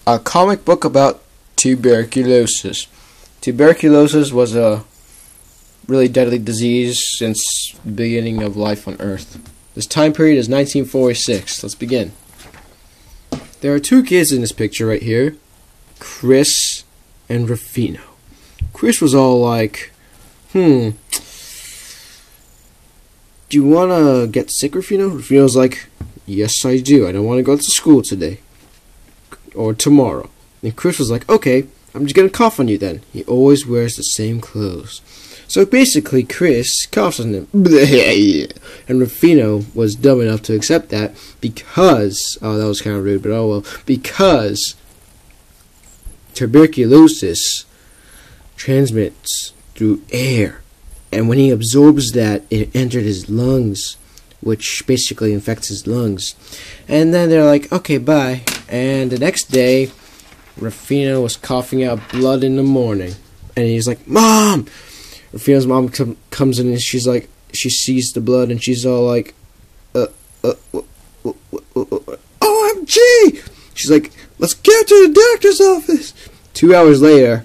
A comic book about tuberculosis. Tuberculosis was a really deadly disease since the beginning of life on Earth. This time period is 1946. Let's begin. There are two kids in this picture right here, Chris and Rafino. Chris was all like, do you want to get sick, Rafino? Rafino's like, yes, I do. I don't want to go to school today. Or tomorrow. And Chris was like, okay, I'm just going to cough on you then. He always wears the same clothes. So basically, Chris coughs on him. And Rafino was dumb enough to accept that because, oh, that was kind of rude, but oh well, because tuberculosis transmits through air. And when he absorbs that, it entered his lungs, which basically infects his lungs. And then they're like, okay, bye. And the next day, Rafino was coughing out blood in the morning. And he's like, Mom! Rafino's mom comes in and she's like, she sees the blood and she's all like, OMG! She's like, let's get to the doctor's office! 2 hours later,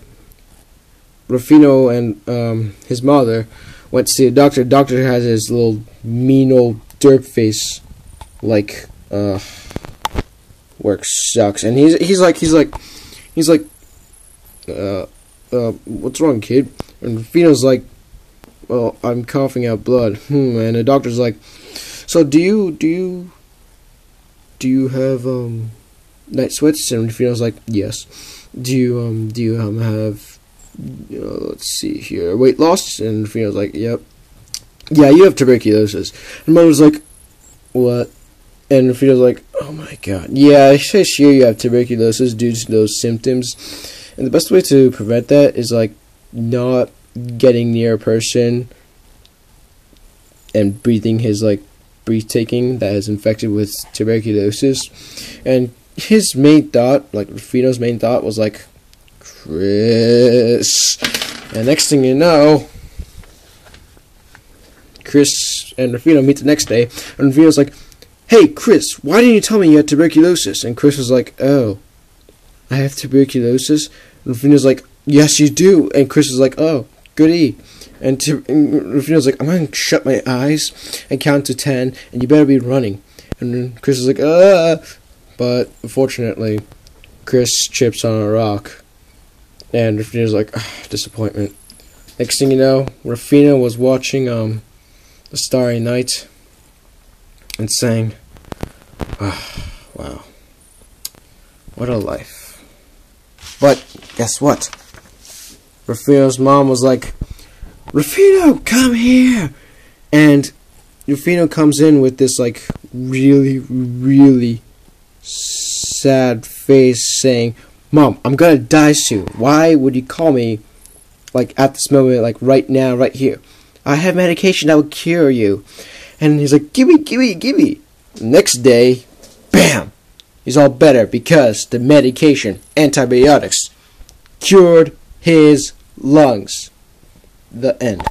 Rafino and his mother went to see a doctor. The doctor has his little mean old derp face, like, work sucks. And he's like, what's wrong, kid? And Rafino's like, well, I'm coughing out blood. And the doctor's like, so do you have night sweats? And Rafino's like, yes. Do you have let's see here, weight loss? And Rafino's like, yep. Yeah, you have tuberculosis. And Mother's like, what? And Rafino's like, oh my god. Yeah, I say sure you have tuberculosis due to those symptoms. And the best way to prevent that is like not getting near a person and breathing his breath taking that is infected with tuberculosis. And his main thought, like Rafino's main thought, was like, Chris. And next thing you know, Chris and Rafino meet the next day, and Rafino's like, hey Chris, why didn't you tell me you had tuberculosis? And Chris was like, oh, I have tuberculosis? And Rafino's like, yes you do. And Chris was like, oh, goody. And Rafino's like, I'm going to shut my eyes and count to 10, and you better be running. And then Chris is like, but unfortunately, Chris trips on a rock. And Rafino's like, disappointment. Next thing you know, Rafino was watching The Starry Night and saying, wow, what a life. But guess what? Rafino's mom was like, Rafino, come here! And Rafino comes in with this really, really sad face saying, Mom, I'm gonna die soon. Why would you call me at this moment, right now, right here? I have medication that will cure you. And he's like, gimme. Next day, bam! He's all better because the medication, antibiotics, cured his lungs. The end.